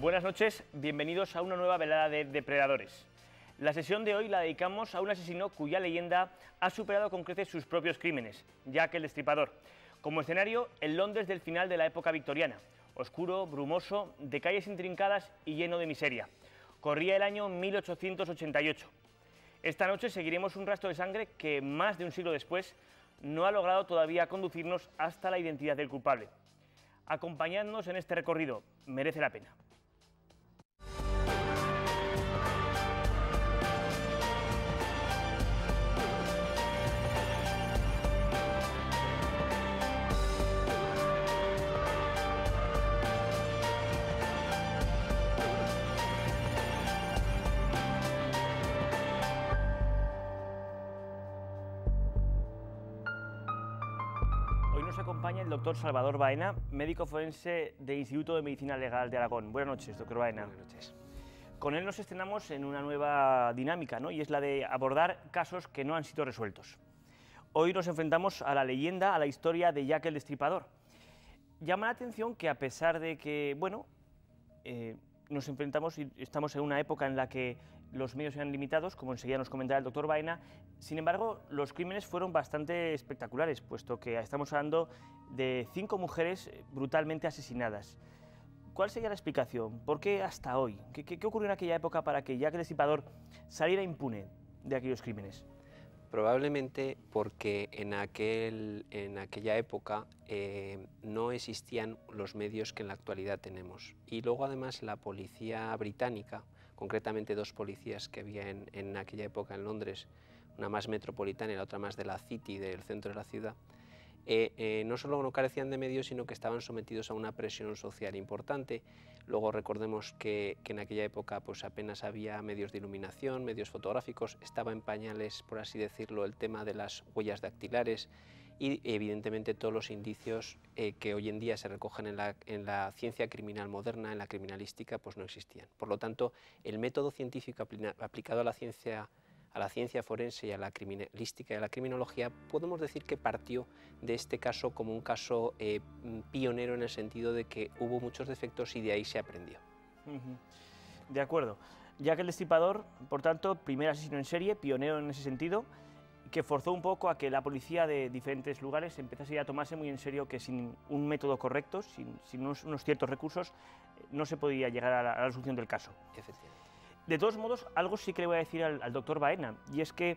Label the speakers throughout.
Speaker 1: Buenas noches, bienvenidos a una nueva velada de Depredadores. La sesión de hoy la dedicamos a un asesino cuya leyenda ha superado con creces sus propios crímenes, Jack el Destripador. Como escenario, el Londres del final de la época victoriana, oscuro, brumoso, de calles intrincadas y lleno de miseria. Corría el año 1888. Esta noche seguiremos un rastro de sangre que, más de un siglo después, no ha logrado todavía conducirnos hasta la identidad del culpable. Acompañadnos en este recorrido, merece la pena. Acompaña el doctor Salvador Baena, médico forense del Instituto de Medicina Legal de Aragón. Buenas noches, doctor Baena.
Speaker 2: Buenas noches.
Speaker 1: Con él nos estrenamos en una nueva dinámica, ¿no? Y es la de abordar casos que no han sido resueltos. Hoy nos enfrentamos a la leyenda, a la historia de Jack el Destripador. Llama la atención que, a pesar de que, bueno, nos enfrentamos y estamos en una época en la que los medios eran limitados, como enseguida nos comentará el doctor Baena. Sin embargo, los crímenes fueron bastante espectaculares, puesto que estamos hablando de 5 mujeres brutalmente asesinadas. ¿Cuál sería la explicación? ¿Por qué hasta hoy? ¿Qué ocurrió en aquella época para que Jack el Destripador saliera impune de aquellos crímenes?
Speaker 2: Probablemente porque en aquella época no existían los medios que en la actualidad tenemos. Y luego además la policía británica, concretamente 2 policías que había en aquella época en Londres, una más metropolitana y la otra más de la City, del centro de la ciudad, no solo no carecían de medios, sino que estaban sometidos a una presión social importante. Luego recordemos que en aquella época pues apenas había medios de iluminación, medios fotográficos, estaba en pañales, por así decirlo, el tema de las huellas dactilares y evidentemente todos los indicios que hoy en día se recogen en la ciencia criminal moderna, en la criminalística, pues no existían. Por lo tanto, el método científico aplicado a la ciencia forense y a la criminalística y a la criminología, podemos decir que partió de este caso como un caso pionero en el sentido de que hubo muchos defectos y de ahí se aprendió.
Speaker 1: De acuerdo. Jack el Destripador, por tanto, primer asesino en serie, pionero en ese sentido, que forzó un poco a que la policía de diferentes lugares empezase a tomarse muy en serio que sin un método correcto, sin unos ciertos recursos, no se podía llegar a la resolución del caso.
Speaker 2: Efectivamente.
Speaker 1: De todos modos, algo sí que le voy a decir al doctor Baena, y es que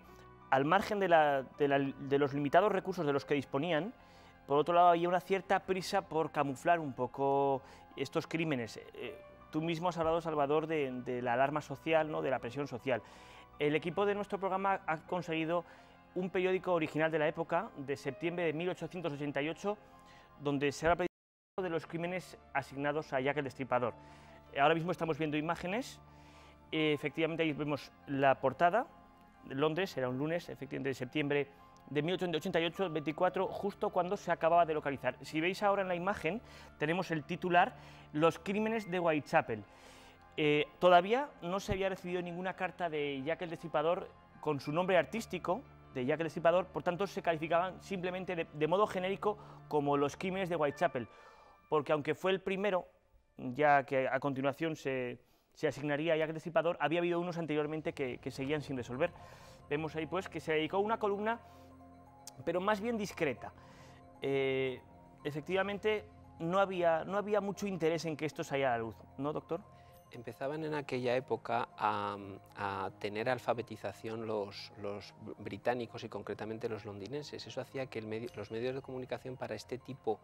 Speaker 1: al margen de los limitados recursos de los que disponían, por otro lado había una cierta prisa por camuflar un poco estos crímenes. Tú mismo has hablado, Salvador, de la alarma social, ¿no?, de la presión social. El equipo de nuestro programa ha conseguido un periódico original de la época, de septiembre de 1888, donde se habla de los crímenes asignados a Jack el Destripador. Ahora mismo estamos viendo imágenes. Efectivamente, ahí vemos la portada de Londres, era un lunes, efectivamente, de septiembre de 1888, el 24, justo cuando se acababa de localizar. Si veis ahora en la imagen, tenemos el titular, Los crímenes de Whitechapel. Todavía no se había recibido ninguna carta de Jack el Destripador con su nombre artístico, de Jack el Destripador, por tanto se calificaban simplemente de modo genérico como los crímenes de Whitechapel, porque aunque fue el primero, ya que a continuación se asignaría a Jack el Destripador, había habido unos anteriormente que seguían sin resolver. Vemos ahí pues que se dedicó una columna, pero más bien discreta. Efectivamente, no había mucho interés en que esto saliera a la luz, ¿no, doctor?
Speaker 2: Empezaban en aquella época a tener alfabetización los británicos y concretamente los londinenses. Eso hacía que los medios de comunicación para este tipo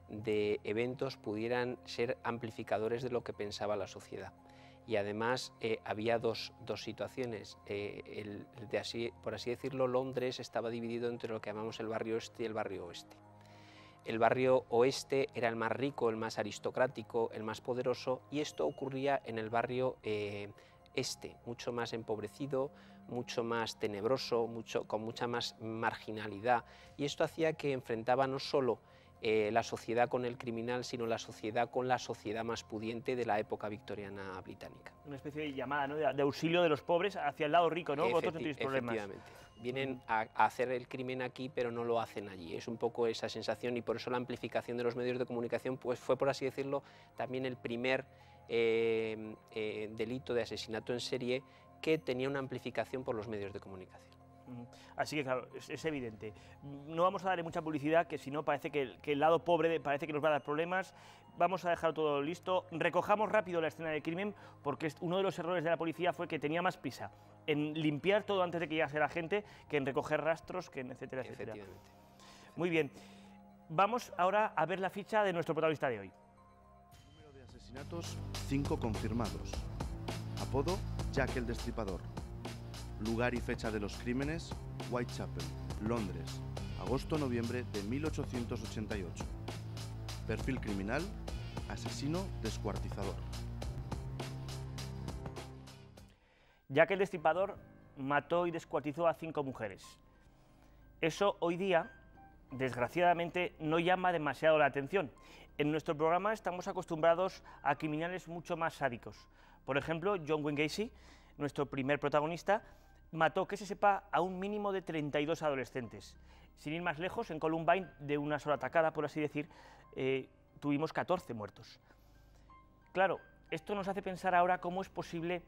Speaker 2: de eventos pudieran ser amplificadores de lo que pensaba la sociedad. Y además había dos situaciones. Por así decirlo, Londres estaba dividido entre lo que llamamos el barrio este y el barrio oeste. El barrio oeste era el más rico, el más aristocrático, el más poderoso, y esto ocurría en el barrio este, mucho más empobrecido, mucho más tenebroso, con mucha más marginalidad, y esto hacía que enfrentaba no solo la sociedad con el criminal, sino la sociedad con la sociedad más pudiente de la época victoriana británica.
Speaker 1: Una especie de llamada, ¿no?, de auxilio de los pobres hacia el lado rico, ¿no? Vosotros no tenéis problemas.
Speaker 2: Efectivamente. Vienen a hacer el crimen aquí, pero no lo hacen allí. Es un poco esa sensación, y por eso la amplificación de los medios de comunicación pues fue, por así decirlo, también el primer delito de asesinato en serie que tenía una amplificación por los medios de comunicación.
Speaker 1: Así que, claro, es evidente. No vamos a darle mucha publicidad, que si no parece que el lado pobre parece que nos va a dar problemas. Vamos a dejar todo listo. Recojamos rápido la escena del crimen, porque uno de los errores de la policía fue que tenía más prisa en limpiar todo antes de que llegase la gente, que en recoger rastros, que en etcétera, etcétera. Muy bien. Vamos ahora a ver la ficha de nuestro protagonista de hoy.
Speaker 3: Número de asesinatos, 5 confirmados. Apodo, Jack el Destripador. Lugar y fecha de los crímenes, Whitechapel, Londres, agosto-noviembre de 1888. Perfil criminal, asesino descuartizador.
Speaker 1: Jack el Destripador mató y descuartizó a 5 mujeres. Eso hoy día, desgraciadamente, no llama demasiado la atención. En nuestro programa estamos acostumbrados a criminales mucho más sádicos. Por ejemplo, John Wayne Gacy, nuestro primer protagonista, mató, que se sepa, a un mínimo de 32 adolescentes. Sin ir más lejos, en Columbine, de una sola atacada, por así decir, tuvimos 14 muertos. Claro, esto nos hace pensar ahora cómo es posible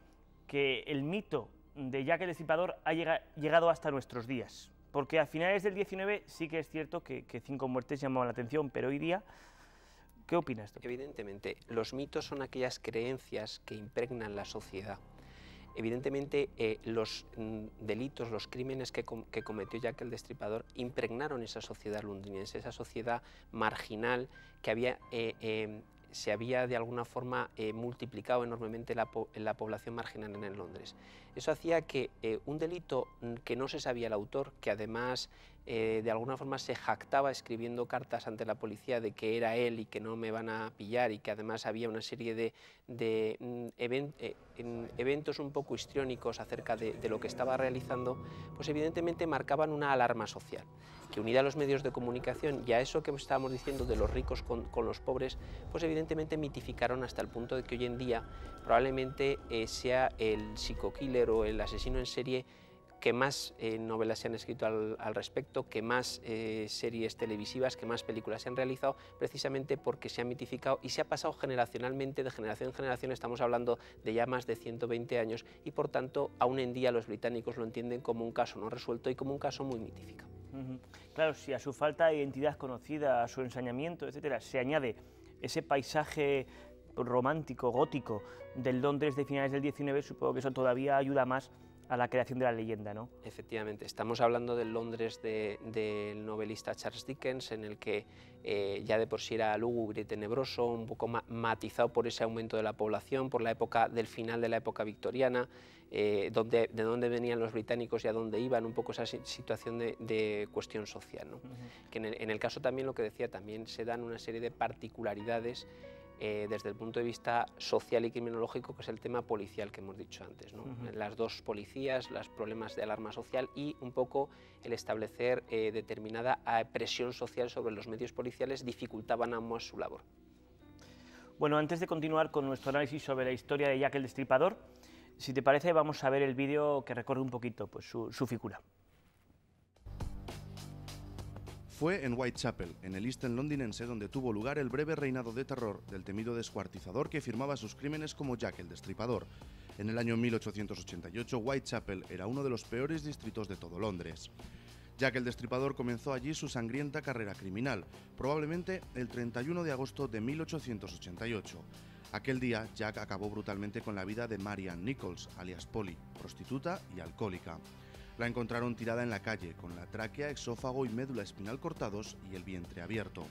Speaker 1: que el mito de Jack el Destripador haya llegado hasta nuestros días. Porque a finales del 19 sí que es cierto que 5 muertes llamaban la atención, pero hoy día, ¿qué opinas tú?
Speaker 2: Evidentemente, los mitos son aquellas creencias que impregnan la sociedad. Evidentemente, los delitos, los crímenes que cometió Jack el Destripador impregnaron esa sociedad londinense, esa sociedad marginal que se había de alguna forma multiplicado enormemente la población marginal en Londres. Eso hacía que un delito que no se sabía el autor, que además de alguna forma se jactaba escribiendo cartas ante la policía de que era él y que no me van a pillar, y que además había una serie de eventos un poco histriónicos acerca de lo que estaba realizando, pues evidentemente marcaban una alarma social, que unida a los medios de comunicación y a eso que estábamos diciendo de los ricos con los pobres, pues evidentemente mitificaron hasta el punto de que hoy en día probablemente sea el psico-killer o el asesino en serie que más novelas se han escrito al respecto, que más series televisivas, que más películas se han realizado, precisamente porque se ha mitificado y se ha pasado generacionalmente, de generación en generación. Estamos hablando de ya más de 120 años y por tanto aún en día los británicos lo entienden como un caso no resuelto y como un caso muy mitificado.
Speaker 1: Claro, si a su falta de identidad conocida, a su ensañamiento, etcétera, se añade ese paisaje romántico, gótico del Londres de finales del 19, supongo que eso todavía ayuda más a la creación de la leyenda, ¿no?
Speaker 2: Efectivamente, estamos hablando del Londres del novelista Charles Dickens, en el que ya de por sí era lúgubre y tenebroso, un poco matizado por ese aumento de la población, por la época del final de la época victoriana, de dónde venían los británicos y a dónde iban, un poco esa situación de cuestión social, ¿no? Que en el caso también, lo que decía, también se dan una serie de particularidades desde el punto de vista social y criminológico, que es el tema policial que hemos dicho antes, ¿no? Las dos policías, los problemas de alarma social y un poco el establecer determinada presión social sobre los medios policiales dificultaban ambos su labor.
Speaker 1: Bueno, antes de continuar con nuestro análisis sobre la historia de Jack el Destripador, si te parece vamos a ver el vídeo que recorre un poquito pues, su figura.
Speaker 3: Fue en Whitechapel, en el East End londinense, donde tuvo lugar el breve reinado de terror del temido descuartizador que firmaba sus crímenes como Jack el Destripador. En el año 1888, Whitechapel era uno de los peores distritos de todo Londres. Jack el Destripador comenzó allí su sangrienta carrera criminal, probablemente el 31 de agosto de 1888. Aquel día, Jack acabó brutalmente con la vida de Marianne Nichols, alias Polly, prostituta y alcohólica. La encontraron tirada en la calle, con la tráquea, exófago y médula espinal cortados y el vientre abierto.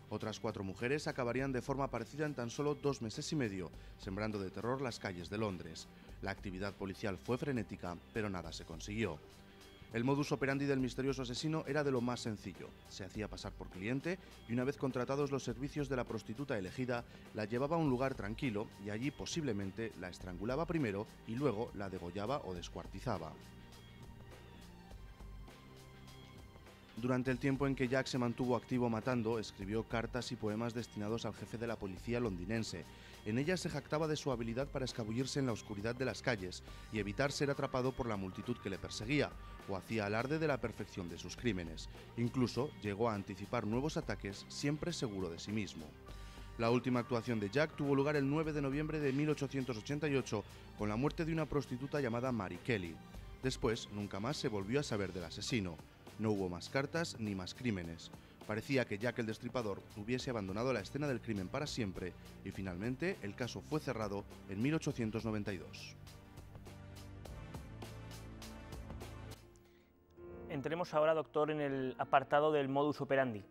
Speaker 3: Otras 4 mujeres acabarían de forma parecida en tan solo 2 meses y medio, sembrando de terror las calles de Londres. La actividad policial fue frenética, pero nada se consiguió. El modus operandi del misterioso asesino era de lo más sencillo. Se hacía pasar por cliente y una vez contratados los servicios de la prostituta elegida, la llevaba a un lugar tranquilo y allí posiblemente la estrangulaba primero y luego la degollaba o descuartizaba. Durante el tiempo en que Jack se mantuvo activo matando, escribió cartas y poemas destinados al jefe de la policía londinense. En ellas se jactaba de su habilidad para escabullirse en la oscuridad de las calles y evitar ser atrapado por la multitud que le perseguía, o hacía alarde de la perfección de sus crímenes. Incluso llegó a anticipar nuevos ataques, siempre seguro de sí mismo. La última actuación de Jack tuvo lugar el 9 de noviembre de 1888 con la muerte de una prostituta llamada Mary Kelly. Después, nunca más se volvió a saber del asesino. No hubo más cartas ni más crímenes. Parecía que Jack el Destripador hubiese abandonado la escena del crimen para siempre y finalmente el caso fue cerrado en 1892.
Speaker 1: Entremos ahora, doctor, en el apartado del modus operandi.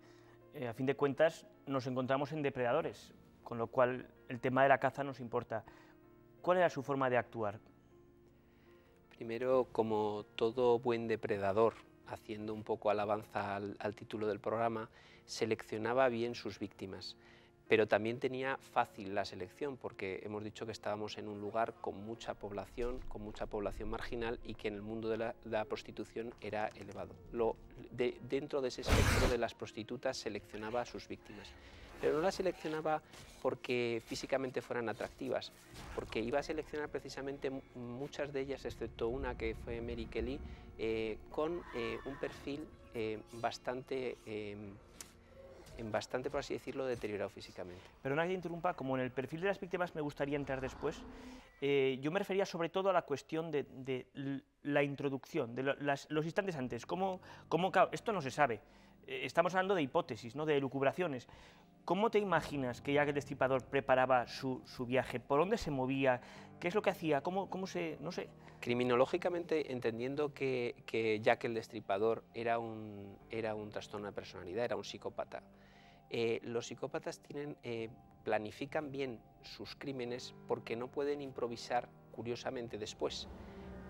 Speaker 1: A fin de cuentas, nos encontramos en depredadores, con lo cual el tema de la caza nos importa. ¿Cuál era su forma de actuar?
Speaker 2: Primero, como todo buen depredador, haciendo un poco alabanza al título del programa, seleccionaba bien sus víctimas, pero también tenía fácil la selección, porque hemos dicho que estábamos en un lugar con mucha población marginal y que en el mundo de la prostitución era elevado. Dentro de ese espectro de las prostitutas seleccionaba a sus víctimas, pero no las seleccionaba porque físicamente fueran atractivas, porque iba a seleccionar precisamente muchas de ellas, excepto una que fue Mary Kelly, con un perfil bastante, por así decirlo, deteriorado físicamente.
Speaker 1: Perdona que te interrumpa, como en el perfil de las víctimas me gustaría entrar después, yo me refería sobre todo a la cuestión de la introducción, de los instantes antes. Claro, esto no se sabe, estamos hablando de hipótesis, ¿no?, de elucubraciones. ¿Cómo te imaginas que Jack el Destripador preparaba su viaje? ¿Por dónde se movía? ¿Qué es lo que hacía? ¿Cómo se...? no sé.
Speaker 2: Criminológicamente, entendiendo que Jack el Destripador era un trastorno de personalidad, era un psicópata, los psicópatas planifican bien sus crímenes porque no pueden improvisar curiosamente después.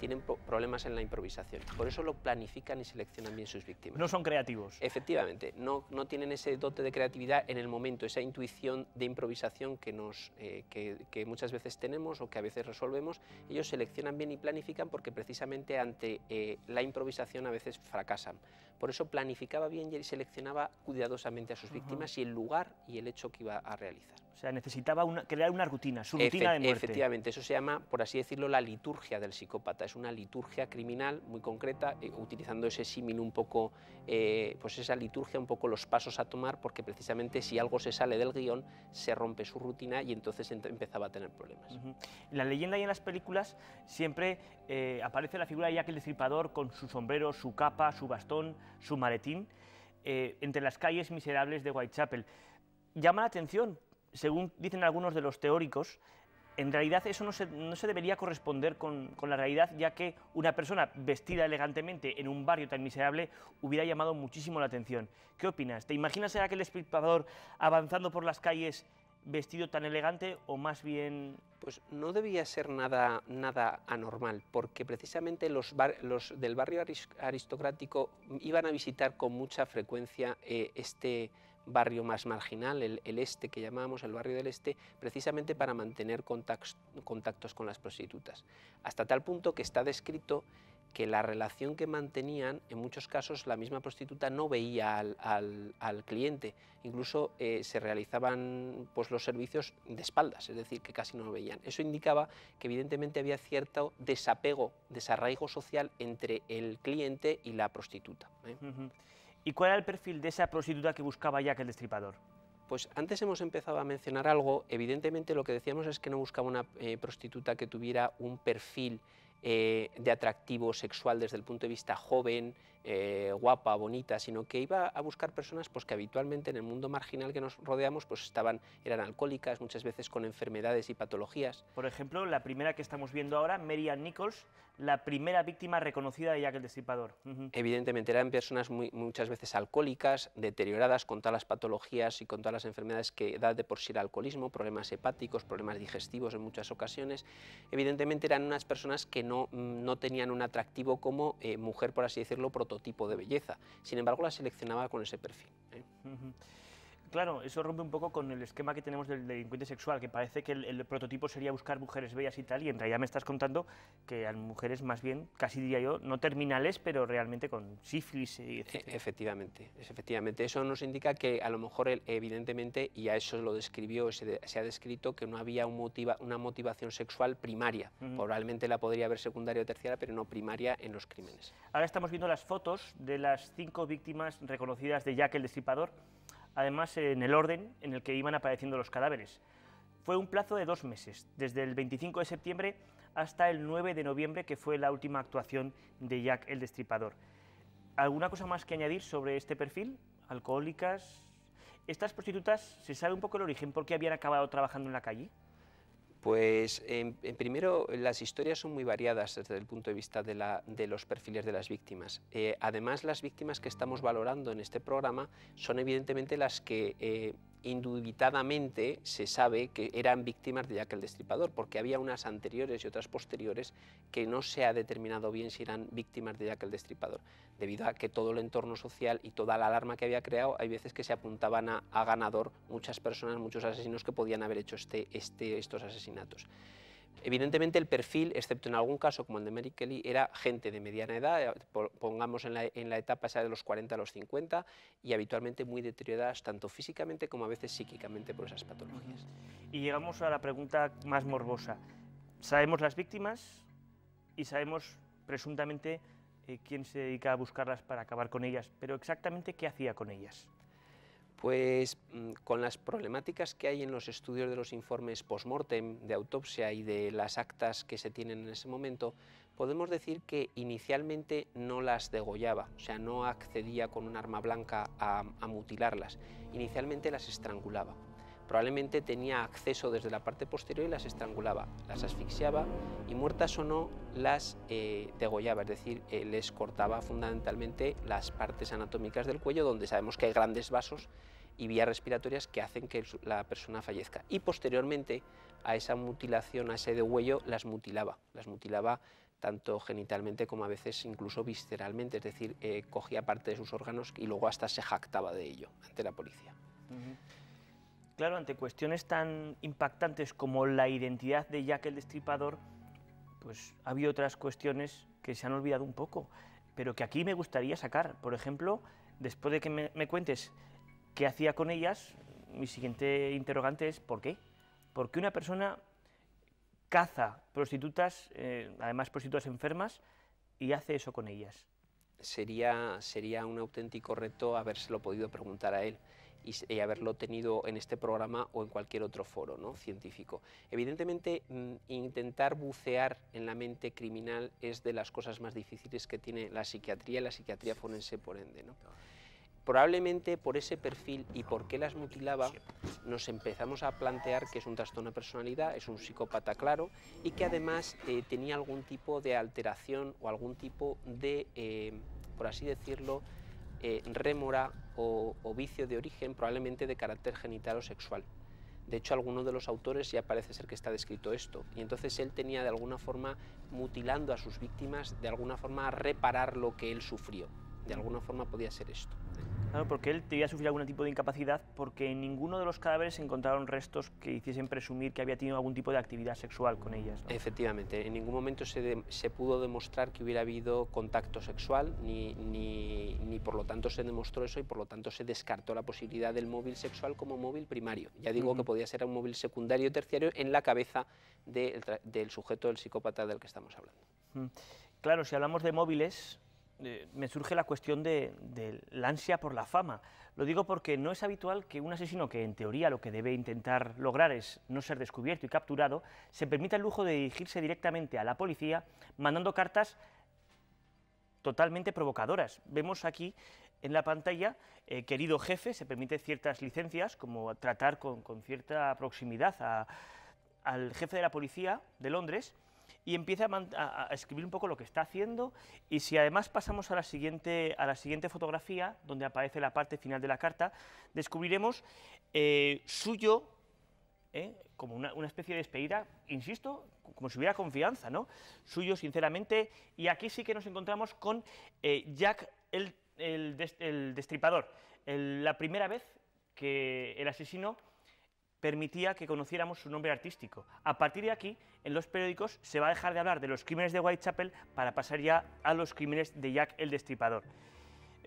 Speaker 2: Tienen problemas en la improvisación, por eso lo planifican y seleccionan bien sus víctimas.
Speaker 1: No son creativos.
Speaker 2: Efectivamente, no tienen ese dote de creatividad en el momento, esa intuición de improvisación que muchas veces tenemos o que a veces resolvemos. Ellos seleccionan bien y planifican porque precisamente ante la improvisación a veces fracasan. Por eso planificaba bien y seleccionaba cuidadosamente a sus víctimas y el lugar y el hecho que iba a realizar.
Speaker 1: O sea, necesitaba crear una rutina, su rutina de muerte.
Speaker 2: Efectivamente, eso se llama, por así decirlo, la liturgia del psicópata. Es una liturgia criminal muy concreta, utilizando ese símil un poco, pues esa liturgia, un poco los pasos a tomar, porque precisamente si algo se sale del guión, se rompe su rutina y entonces empezaba a tener problemas.
Speaker 1: En la leyenda y en las películas siempre aparece la figura de Jack el Destripador con su sombrero, su capa, su bastón, su maletín, entre las calles miserables de Whitechapel. Llama la atención, según dicen algunos de los teóricos, en realidad eso no se debería corresponder con la realidad, ya que una persona vestida elegantemente en un barrio tan miserable hubiera llamado muchísimo la atención. ¿Qué opinas? ¿Te imaginas a aquel Destripador avanzando por las calles vestido tan elegante o más bien...?
Speaker 2: Pues no debía ser nada anormal, porque precisamente los del barrio aristocrático iban a visitar con mucha frecuencia este barrio más marginal, el este que llamábamos el barrio del este, precisamente para mantener contactos con las prostitutas. Hasta tal punto que está descrito que la relación que mantenían, en muchos casos la misma prostituta no veía al cliente, incluso se realizaban pues, los servicios de espaldas, es decir, que casi no lo veían. Eso indicaba que evidentemente había cierto desarraigo social entre el cliente y la prostituta.
Speaker 1: ¿Y cuál era el perfil de esa prostituta que buscaba Jack el Destripador?
Speaker 2: Pues antes hemos empezado a mencionar algo. Evidentemente lo que decíamos es que no buscaba una prostituta que tuviera un perfil de atractivo sexual desde el punto de vista joven, guapa, bonita, sino que iba a buscar personas pues, que habitualmente en el mundo marginal que nos rodeamos pues, eran alcohólicas, muchas veces con enfermedades y patologías.
Speaker 1: Por ejemplo, la primera que estamos viendo ahora, Mary Ann Nichols, la primera víctima reconocida de Jack el Destripador.
Speaker 2: Evidentemente eran personas muchas veces alcohólicas, deterioradas con todas las patologías y con todas las enfermedades que da de por sí el alcoholismo, problemas hepáticos, problemas digestivos en muchas ocasiones. Evidentemente eran unas personas que no tenían un atractivo como mujer, por así decirlo, prototipo de belleza. Sin embargo, la seleccionaba con ese perfil.
Speaker 1: Claro, eso rompe un poco con el esquema que tenemos del delincuente sexual, que parece que el prototipo sería buscar mujeres bellas y tal, y en realidad me estás contando que hay mujeres más bien, casi diría yo, no terminales, pero realmente con sífilis, etc.
Speaker 2: Efectivamente. Eso nos indica que a lo mejor, evidentemente, y a eso lo describió, se ha descrito que no había una motivación sexual primaria. Probablemente la podría haber secundaria o terciaria, pero no primaria en los crímenes.
Speaker 1: Ahora estamos viendo las fotos de las 5 víctimas reconocidas de Jack el Destripador, además en el orden en el que iban apareciendo los cadáveres. Fue un plazo de 2 meses, desde el 25 de septiembre hasta el 9 de noviembre, que fue la última actuación de Jack el Destripador. ¿Alguna cosa más que añadir sobre este perfil? ¿Alcohólicas? ¿Estas prostitutas, se sabe un poco el origen, por qué habían acabado trabajando en la calle?
Speaker 2: Pues primero, las historias son muy variadas desde el punto de vista de los perfiles de las víctimas. Además, las víctimas que estamos valorando en este programa son evidentemente las que indubitadamente se sabe que eran víctimas de Jack el Destripador, porque había unas anteriores y otras posteriores que no se ha determinado bien si eran víctimas de Jack el Destripador, debido a que todo el entorno social y toda la alarma que había creado, hay veces que se apuntaban a ganador muchas personas, muchos asesinos que podían haber hecho estos asesinatos. Evidentemente el perfil, excepto en algún caso como el de Mary Kelly, era gente de mediana edad, pongamos en la etapa esa de los 40 a los 50, y habitualmente muy deterioradas tanto físicamente como a veces psíquicamente por esas patologías.
Speaker 1: Y llegamos a la pregunta más morbosa. Sabemos las víctimas y sabemos presuntamente quién se dedica a buscarlas para acabar con ellas, pero exactamente qué hacía con ellas.
Speaker 2: Pues con las problemáticas que hay en los estudios de los informes post-mortem, de autopsia y de las actas que se tienen en ese momento, podemos decir que inicialmente no las degollaba, o sea, no accedía con un arma blanca a mutilarlas, inicialmente las estrangulaba. Probablemente tenía acceso desde la parte posterior y las estrangulaba, las asfixiaba y, muertas o no, las degollaba, es decir, les cortaba fundamentalmente las partes anatómicas del cuello, donde sabemos que hay grandes vasos y vías respiratorias que hacen que la persona fallezca. Y posteriormente a esa mutilación, a ese degüello, las mutilaba tanto genitalmente como a veces incluso visceralmente, es decir, cogía parte de sus órganos y luego hasta se jactaba de ello ante la policía.
Speaker 1: Claro, ante cuestiones tan impactantes como la identidad de Jack el Destripador, pues ha habido otras cuestiones que se han olvidado un poco, pero que aquí me gustaría sacar. Por ejemplo, después de que me cuentes qué hacía con ellas, mi siguiente interrogante es ¿por qué? ¿Por qué una persona caza prostitutas, además prostitutas enfermas, y hace eso con ellas?
Speaker 2: Sería un auténtico reto habérselo podido preguntar a él y haberlo tenido en este programa o en cualquier otro foro, ¿no?, científico. Evidentemente, intentar bucear en la mente criminal es de las cosas más difíciles que tiene la psiquiatría y la psiquiatría forense por ende, ¿no? Probablemente por ese perfil y por qué las mutilaba, nos empezamos a plantear que es un trastorno de personalidad, es un psicópata claro, y que además tenía algún tipo de alteración o algún tipo de, por así decirlo, rémora o vicio de origen, probablemente de carácter genital o sexual. De hecho, alguno de los autores ya parece ser que está descrito esto, y entonces él tenía de alguna forma, mutilando a sus víctimas, de alguna forma reparar lo que él sufrió. De alguna forma podía ser esto.
Speaker 1: Claro, porque él debía sufrir algún tipo de incapacidad, porque en ninguno de los cadáveres se encontraron restos que hiciesen presumir que había tenido algún tipo de actividad sexual con ellas, ¿no?
Speaker 2: Efectivamente, en ningún momento se pudo demostrar que hubiera habido contacto sexual, ni por lo tanto se demostró eso, y por lo tanto se descartó la posibilidad del móvil sexual como móvil primario. Ya digo que podía ser un móvil secundario o terciario en la cabeza del sujeto, del psicópata del que estamos hablando.
Speaker 1: Claro, si hablamos de móviles, me surge la cuestión de la ansia por la fama. Lo digo porque no es habitual que un asesino, que en teoría lo que debe intentar lograr es no ser descubierto y capturado, se permita el lujo de dirigirse directamente a la policía mandando cartas totalmente provocadoras. Vemos aquí en la pantalla, querido jefe, se permite ciertas licencias, como tratar con cierta proximidad al jefe de la policía de Londres, y empieza a escribir un poco lo que está haciendo. Y si además pasamos a la siguiente fotografía, donde aparece la parte final de la carta, descubriremos suyo, como una especie de despedida, insisto, como si hubiera confianza, ¿no? Suyo, sinceramente, y aquí sí que nos encontramos con Jack el Destripador, la primera vez que el asesino permitía que conociéramos su nombre artístico. A partir de aquí, en los periódicos se va a dejar de hablar de los crímenes de Whitechapel para pasar ya a los crímenes de Jack el Destripador.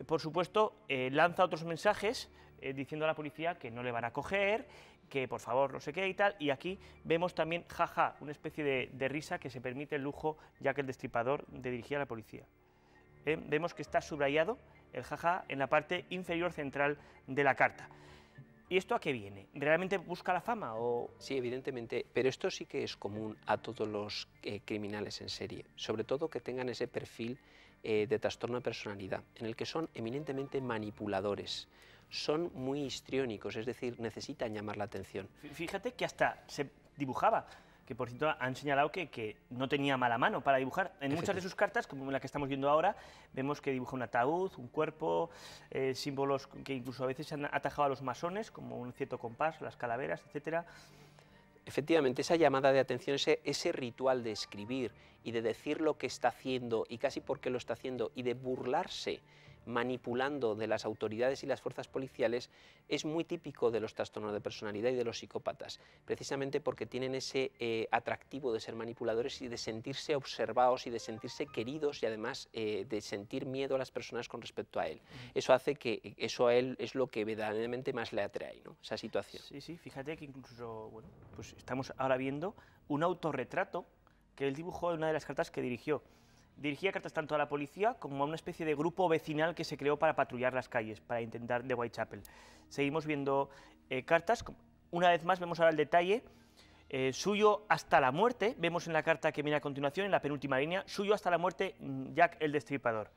Speaker 1: Por supuesto, lanza otros mensajes diciendo a la policía que no le van a coger, que por favor no sé qué y tal, y aquí vemos también, jaja, una especie de risa que se permite el lujo Jack el Destripador de dirigir a la policía. Vemos que está subrayado el jaja en la parte inferior central de la carta. ¿Y esto a qué viene? ¿Realmente busca la fama o...?
Speaker 2: Sí, evidentemente, pero esto sí que es común a todos los criminales en serie, sobre todo que tengan ese perfil de trastorno de personalidad, en el que son eminentemente manipuladores, son muy histriónicos, es decir, necesitan llamar la atención.
Speaker 1: Fíjate que hasta se dibujaba, que por cierto han señalado que no tenía mala mano para dibujar. En muchas de sus cartas, como la que estamos viendo ahora, vemos que dibuja un ataúd, un cuerpo, símbolos que incluso a veces han atajado a los masones, como un cierto compás, las calaveras, etcétera.
Speaker 2: Efectivamente, esa llamada de atención, ese ritual de escribir y de decir lo que está haciendo y casi por qué lo está haciendo y de burlarse manipulando de las autoridades y las fuerzas policiales es muy típico de los trastornos de personalidad y de los psicópatas, precisamente porque tienen ese atractivo de ser manipuladores y de sentirse observados y de sentirse queridos y además de sentir miedo a las personas con respecto a él. Eso hace que eso a él es lo que verdaderamente más le atrae, ¿no? Esa situación.
Speaker 1: Sí, sí, fíjate que incluso, bueno, pues estamos ahora viendo un autorretrato que él dibujó en una de las cartas que dirigió. Dirigía cartas tanto a la policía como a una especie de grupo vecinal que se creó para patrullar las calles, para intentar de Whitechapel. Seguimos viendo cartas, una vez más vemos ahora el detalle, suyo hasta la muerte, vemos en la carta que viene a continuación, en la penúltima línea, suyo hasta la muerte, Jack el Destripador.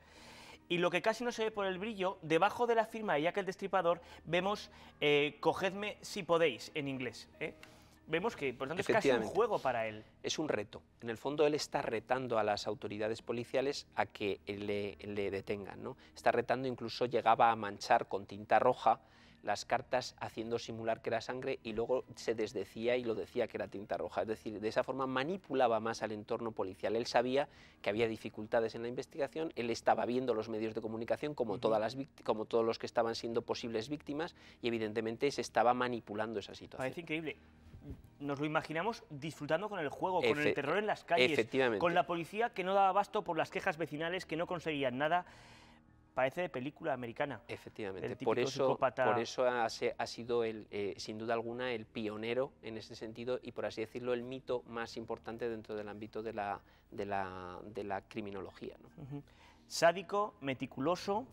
Speaker 1: Y lo que casi no se ve por el brillo, debajo de la firma de Jack el Destripador, vemos cogedme si podéis, en inglés. Vemos que, por tanto, es casi un juego para él.
Speaker 2: Es un reto. En el fondo, él está retando a las autoridades policiales a que le detengan, ¿no? Está retando, incluso llegaba a manchar con tinta roja las cartas haciendo simular que era sangre y luego se desdecía y lo decía que era tinta roja. Es decir, de esa forma manipulaba más al entorno policial. Él sabía que había dificultades en la investigación, él estaba viendo los medios de comunicación como todos los que estaban siendo posibles víctimas y evidentemente se estaba manipulando esa situación.
Speaker 1: Parece increíble. Nos lo imaginamos disfrutando con el juego, con el terror en las calles, con la policía que no daba abasto por las quejas vecinales, que no conseguían nada. Parece de película americana.
Speaker 2: Efectivamente, por eso ha sido sin duda alguna el pionero en ese sentido y, por así decirlo, el mito más importante dentro del ámbito de la criminología, ¿no?
Speaker 1: Sádico, meticuloso,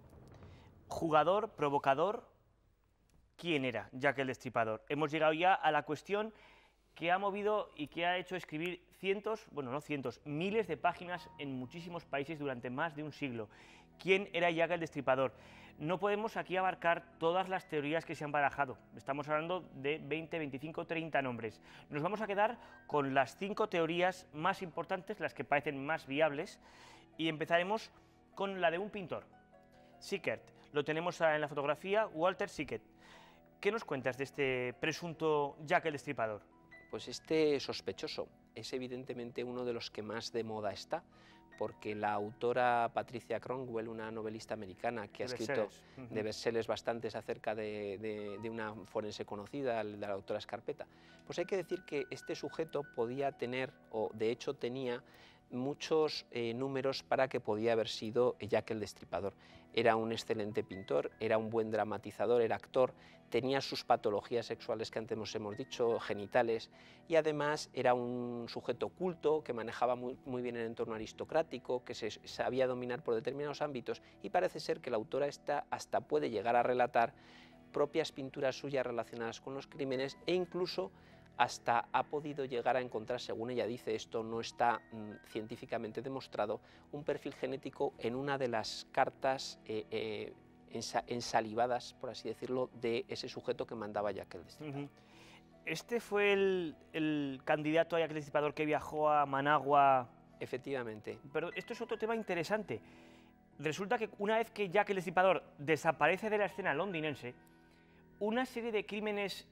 Speaker 1: jugador, provocador. ¿Quién era Jack el Destripador? Hemos llegado ya a la cuestión que ha movido y que ha hecho escribir miles de páginas en muchísimos países durante más de un siglo. ¿Quién era Jack el Destripador? No podemos aquí abarcar todas las teorías que se han barajado. Estamos hablando de 20, 25, 30 nombres. Nos vamos a quedar con las 5 teorías más importantes, las que parecen más viables, y empezaremos con la de un pintor, Sickert. Lo tenemos en la fotografía, Walter Sickert. ¿Qué nos cuentas de este presunto Jack el Destripador?
Speaker 2: Pues este sospechoso es evidentemente uno de los que más de moda está, porque la autora Patricia Cornwell, una novelista americana que ha escrito de bestsellers bastantes acerca de una forense conocida, de la doctora Scarpetta, pues hay que decir que este sujeto podía tener, o de hecho tenía, muchos números para que podía haber sido Jack el Destripador. Era un excelente pintor, era un buen dramatizador, era actor, tenía sus patologías sexuales que antes hemos dicho, genitales, y además era un sujeto culto que manejaba muy bien el entorno aristocrático, que se sabía dominar por determinados ámbitos, y parece ser que la autora hasta puede llegar a relatar propias pinturas suyas relacionadas con los crímenes e incluso hasta ha podido llegar a encontrar, según ella dice, esto no está científicamente demostrado, un perfil genético en una de las cartas ensalivadas, por así decirlo, de ese sujeto que mandaba Jack el Destripador.
Speaker 1: ¿Este fue el candidato a Jack el Destripador que viajó a Managua?
Speaker 2: Efectivamente.
Speaker 1: Pero esto es otro tema interesante. Resulta que una vez que Jack el Destripador desaparece de la escena londinense, una serie de crímenes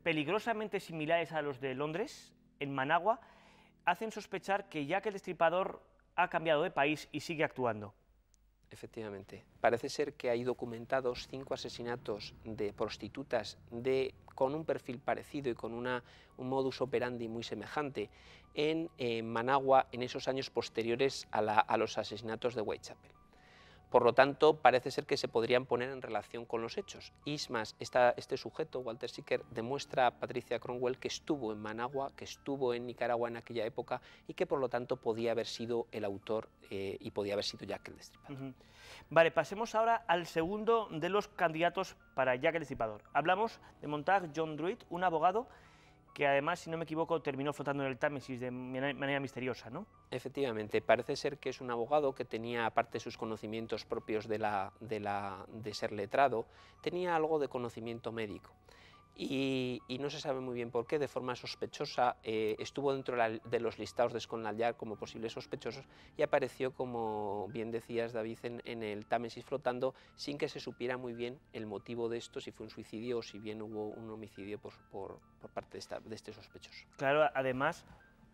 Speaker 1: peligrosamente similares a los de Londres, en Managua, hacen sospechar que Jack el Destripador ha cambiado de país y sigue actuando.
Speaker 2: Efectivamente. Parece ser que hay documentados 5 asesinatos de prostitutas con un perfil parecido y con un modus operandi muy semejante en Managua en esos años posteriores a los asesinatos de Whitechapel. Por lo tanto, parece ser que se podrían poner en relación con los hechos. Y es más, este sujeto, Walter Sicker, demuestra a Patricia Cornwell que estuvo en Managua, que estuvo en Nicaragua en aquella época y que por lo tanto podía haber sido el autor y podía haber sido Jack el Destripador.
Speaker 1: Vale, pasemos ahora al segundo de los candidatos para Jack el Destripador. Hablamos de Montague John Druitt, un abogado que además, si no me equivoco, terminó flotando en el Támesis de manera misteriosa, ¿no?
Speaker 2: Efectivamente, parece ser que es un abogado que tenía, aparte de sus conocimientos propios de ser letrado, tenía algo de conocimiento médico. Y no se sabe muy bien por qué, de forma sospechosa, estuvo dentro de los listados de Scotland Yard como posibles sospechosos y apareció, como bien decías, David, en el Támesis flotando sin que se supiera muy bien el motivo de esto, si fue un suicidio o si bien hubo un homicidio por parte de este sospechoso.
Speaker 1: Claro, además,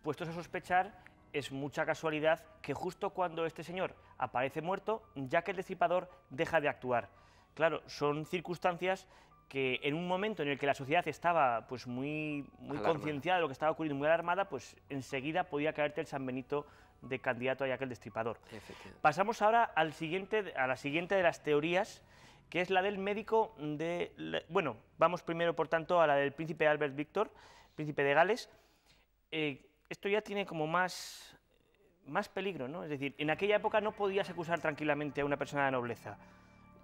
Speaker 1: puestos a sospechar, es mucha casualidad que justo cuando este señor aparece muerto, Jack el Destripador deja de actuar. Claro, son circunstancias que en un momento en el que la sociedad estaba pues muy concienciada de lo que estaba ocurriendo, muy alarmada, pues enseguida podía caerte el San Benito de candidato a Jack el Destripador. Pasamos ahora a la siguiente de las teorías, que es la del médico de... Bueno, vamos primero, por tanto, a la del príncipe Albert Víctor, príncipe de Gales. Esto ya tiene como más peligro, ¿no? Es decir, en aquella época no podías acusar tranquilamente a una persona de nobleza.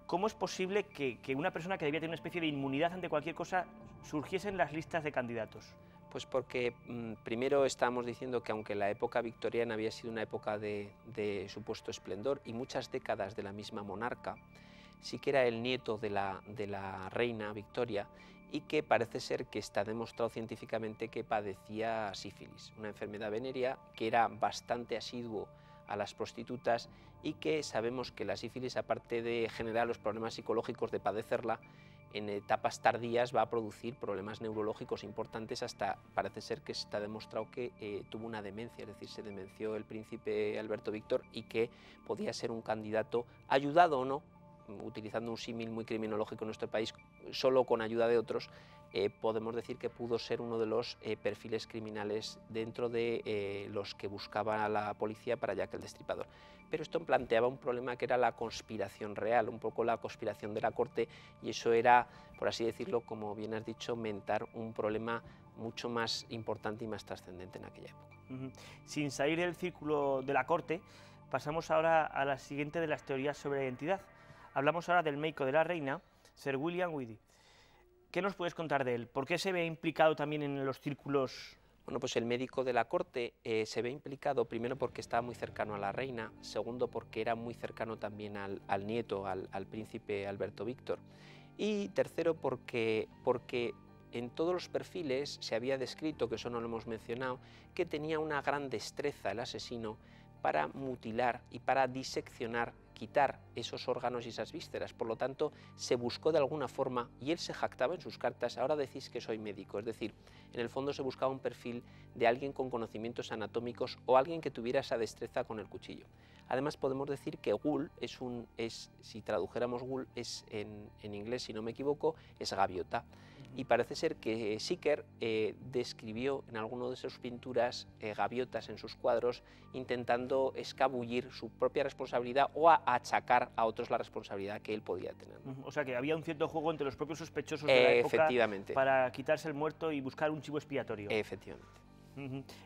Speaker 1: ¿Cómo es posible que una persona que debía tener una especie de inmunidad ante cualquier cosa surgiese en las listas de candidatos?
Speaker 2: Pues porque primero estábamos diciendo que aunque la época victoriana había sido una época de supuesto esplendor y muchas décadas de la misma monarca, sí que era el nieto de la reina Victoria y que parece ser que está demostrado científicamente que padecía sífilis, una enfermedad venérea que era bastante asiduo a las prostitutas y que sabemos que la sífilis, aparte de generar los problemas psicológicos de padecerla, en etapas tardías va a producir problemas neurológicos importantes, hasta parece ser que está demostrado que tuvo una demencia, es decir, se demenció el príncipe Alberto Víctor y que podía ser un candidato, ayudado o no, utilizando un símil muy criminológico en nuestro país, solo con ayuda de otros, podemos decir que pudo ser uno de los perfiles criminales dentro de los que buscaba la policía para Jack el Destripador. Pero esto planteaba un problema que era la conspiración real, un poco la conspiración de la corte, y eso era, por así decirlo, como bien has dicho, mentar un problema mucho más importante y más trascendente en aquella época.
Speaker 1: Sin salir del círculo de la corte, pasamos ahora a la siguiente de las teorías sobre la identidad. Hablamos ahora del médico de la reina, Sir William Whitty. ¿Qué nos puedes contar de él? ¿Por qué se ve implicado también en los círculos?
Speaker 2: Bueno, pues el médico de la corte se ve implicado primero porque estaba muy cercano a la reina, segundo porque era muy cercano también al nieto, al príncipe Alberto Víctor, y tercero porque en todos los perfiles se había descrito, que eso no lo hemos mencionado, que tenía una gran destreza el asesino para mutilar y para diseccionar, quitar esos órganos y esas vísceras. Por lo tanto, se buscó de alguna forma, y él se jactaba en sus cartas, ahora decís que soy médico, es decir, en el fondo se buscaba un perfil de alguien con conocimientos anatómicos o alguien que tuviera esa destreza con el cuchillo. Además, podemos decir que ghoul si tradujéramos ghoul, en inglés, si no me equivoco, es gaviota. Y parece ser que Sicker describió en alguna de sus pinturas gaviotas en sus cuadros, intentando escabullir su propia responsabilidad o achacar a otros la responsabilidad que él podía tener.
Speaker 1: O sea, que había un cierto juego entre los propios sospechosos de la época para quitarse el muerto y buscar un chivo expiatorio.
Speaker 2: Efectivamente.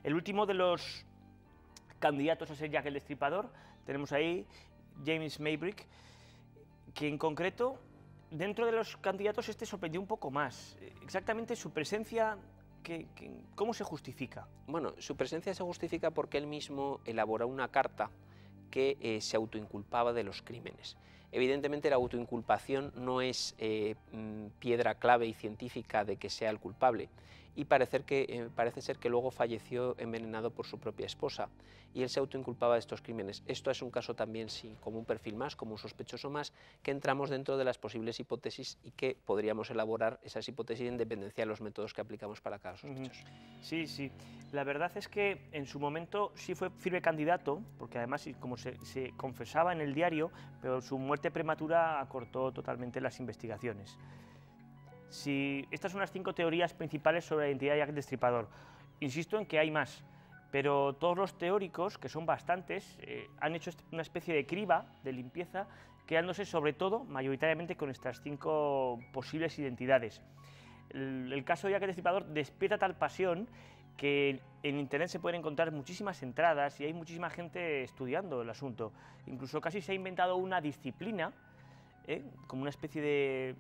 Speaker 1: El último de los candidatos a ser Jack el Destripador, tenemos ahí James Maybrick, que en concreto, dentro de los candidatos, este sorprendió un poco más. Exactamente su presencia, ¿cómo se justifica?
Speaker 2: Bueno, su presencia se justifica porque él mismo elaboró una carta que se autoinculpaba de los crímenes. Evidentemente la autoinculpación no es piedra clave y científica de que sea el culpable, y parece ser que luego falleció envenenado por su propia esposa, y él se autoinculpaba de estos crímenes. Esto es un caso también, sí, como un perfil más, como un sospechoso más, que entramos dentro de las posibles hipótesis y que podríamos elaborar esas hipótesis en dependencia de los métodos que aplicamos para cada sospechoso.
Speaker 1: Sí, sí. La verdad es que en su momento sí fue firme candidato, porque además, como se confesaba en el diario, pero su muerte prematura acortó totalmente las investigaciones. Estas son las 5 teorías principales sobre la identidad de Jack el Destripador. Insisto en que hay más, pero todos los teóricos, que son bastantes, han hecho una especie de criba, de limpieza, quedándose sobre todo, mayoritariamente, con estas 5 posibles identidades. El caso de Jack el Destripador despierta tal pasión que en internet se pueden encontrar muchísimas entradas y hay muchísima gente estudiando el asunto. Incluso casi se ha inventado una disciplina, como una especie de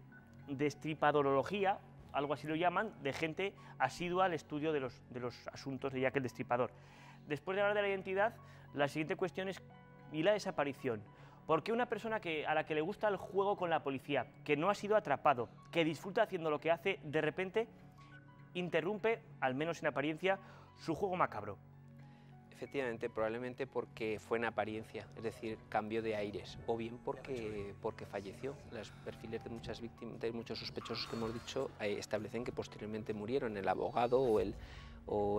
Speaker 1: destripadorología, algo así lo llaman, de gente asidua al estudio de los asuntos de Jack el Destripador. Después de hablar de la identidad, la siguiente cuestión es ¿y la desaparición? ¿Por qué una persona a la que le gusta el juego con la policía, que no ha sido atrapado, que disfruta haciendo lo que hace, de repente interrumpe, al menos en apariencia, su juego macabro?
Speaker 2: Efectivamente, probablemente porque fue en apariencia, es decir, cambio de aires, o bien porque falleció. Los perfiles de muchas víctimas, de muchos sospechosos que hemos dicho, establecen que posteriormente murieron, el abogado o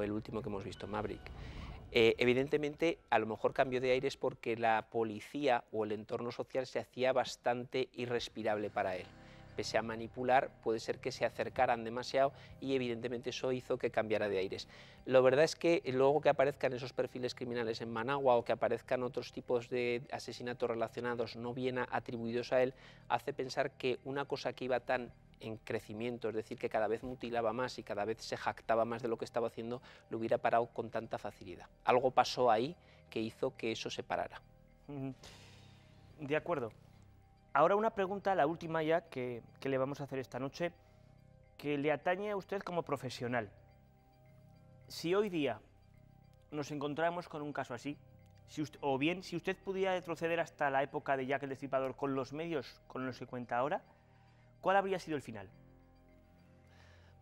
Speaker 2: el último que hemos visto, Maverick. Evidentemente, a lo mejor cambió de aires porque la policía o el entorno social se hacía bastante irrespirable para él. Pese a manipular, puede ser que se acercaran demasiado y evidentemente eso hizo que cambiara de aires. La verdad es que luego que aparezcan esos perfiles criminales en Managua o que aparezcan otros tipos de asesinatos relacionados no bien atribuidos a él, hace pensar que una cosa que iba tan en crecimiento, es decir, que cada vez mutilaba más y cada vez se jactaba más de lo que estaba haciendo, lo hubiera parado con tanta facilidad. Algo pasó ahí que hizo que eso se parara.
Speaker 1: De acuerdo. Ahora una pregunta, la última ya, que le vamos a hacer esta noche, que le atañe a usted como profesional. Si hoy día nos encontramos con un caso así, o bien si usted pudiera retroceder hasta la época de Jack el Destripador con los medios con los que cuenta ahora, ¿cuál habría sido el final?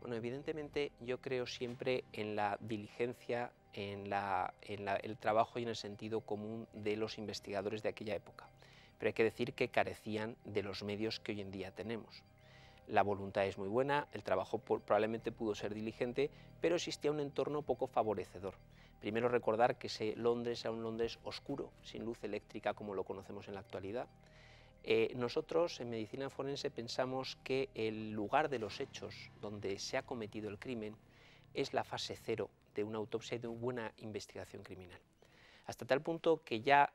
Speaker 2: Bueno, evidentemente yo creo siempre en la diligencia, en el trabajo y en el sentido común de los investigadores de aquella época. Pero hay que decir que carecían de los medios que hoy en día tenemos. La voluntad es muy buena, el trabajo probablemente pudo ser diligente, pero existía un entorno poco favorecedor. Primero recordar que Londres era un Londres oscuro, sin luz eléctrica como lo conocemos en la actualidad. Nosotros en medicina forense pensamos que el lugar de los hechos donde se ha cometido el crimen es la fase cero de una autopsia y de una buena investigación criminal. Hasta tal punto que ya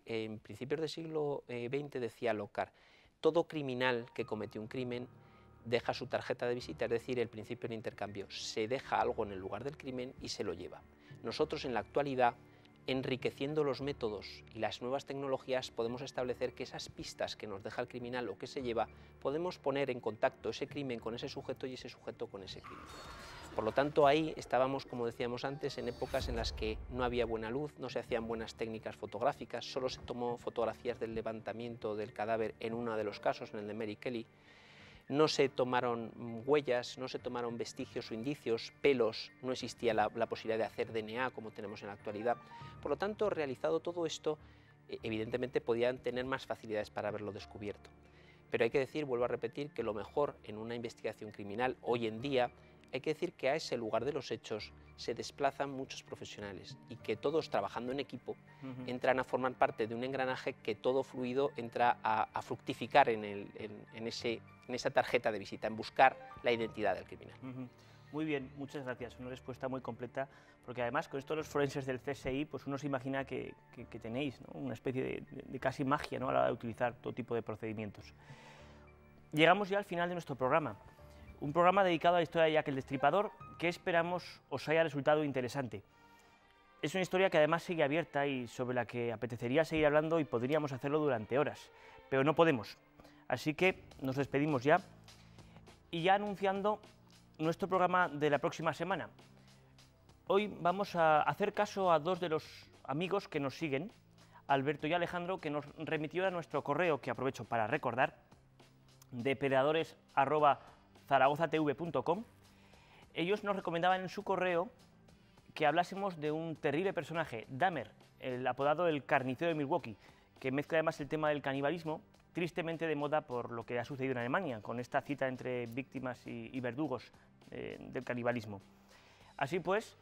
Speaker 2: en principios del siglo XX decía Lockhart, todo criminal que cometió un crimen deja su tarjeta de visita, es decir, el principio del intercambio, se deja algo en el lugar del crimen y se lo lleva. Nosotros en la actualidad, enriqueciendo los métodos y las nuevas tecnologías, podemos establecer que esas pistas que nos deja el criminal o que se lleva, podemos poner en contacto ese crimen con ese sujeto y ese sujeto con ese crimen. Por lo tanto, ahí estábamos, como decíamos antes, en épocas en las que no había buena luz, no se hacían buenas técnicas fotográficas, solo se tomó fotografías del levantamiento del cadáver en uno de los casos, en el de Mary Kelly. No se tomaron huellas, no se tomaron vestigios o indicios, pelos, no existía la posibilidad de hacer DNA como tenemos en la actualidad. Por lo tanto, realizado todo esto, evidentemente podían tener más facilidades para haberlo descubierto. Pero hay que decir, vuelvo a repetir, que lo mejor en una investigación criminal hoy en día, hay que decir que a ese lugar de los hechos se desplazan muchos profesionales y que todos trabajando en equipo entran a formar parte de un engranaje que todo fluido entra a fructificar en esa tarjeta de visita, en buscar la identidad del criminal.
Speaker 1: Muy bien, muchas gracias. Una respuesta muy completa, porque además con esto de los forenses del CSI, pues uno se imagina que tenéis, ¿no?, una especie de casi magia, ¿no?, a la hora de utilizar todo tipo de procedimientos. Llegamos ya al final de nuestro programa. Un programa dedicado a la historia de Jack el Destripador que esperamos os haya resultado interesante. Es una historia que además sigue abierta y sobre la que apetecería seguir hablando y podríamos hacerlo durante horas, pero no podemos. Así que nos despedimos ya y ya anunciando nuestro programa de la próxima semana. Hoy vamos a hacer caso a dos de los amigos que nos siguen, Alberto y Alejandro, que nos remitió a nuestro correo, que aprovecho para recordar, depredadores@zaragozatv.com. Ellos nos recomendaban en su correo que hablásemos de un terrible personaje, Dahmer, el apodado el carnicero de Milwaukee, que mezcla además el tema del canibalismo, tristemente de moda por lo que ha sucedido en Alemania, con esta cita entre víctimas y verdugos del canibalismo. Así pues,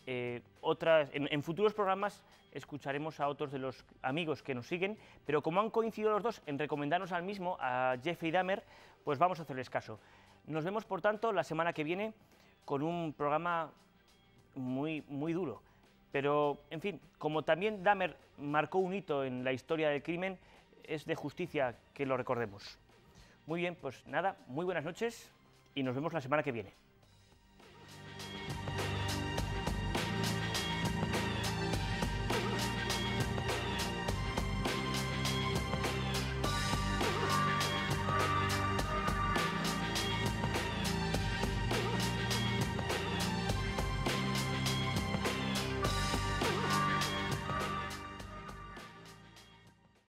Speaker 1: en futuros programas escucharemos a otros de los amigos que nos siguen, pero como han coincidido los dos en recomendarnos al mismo, a Jeffrey Dahmer, pues vamos a hacerles caso. Nos vemos, por tanto, la semana que viene con un programa muy duro. Pero, en fin, como también Dahmer marcó un hito en la historia del crimen, es de justicia que lo recordemos. Muy bien, pues nada, muy buenas noches y nos vemos la semana que viene.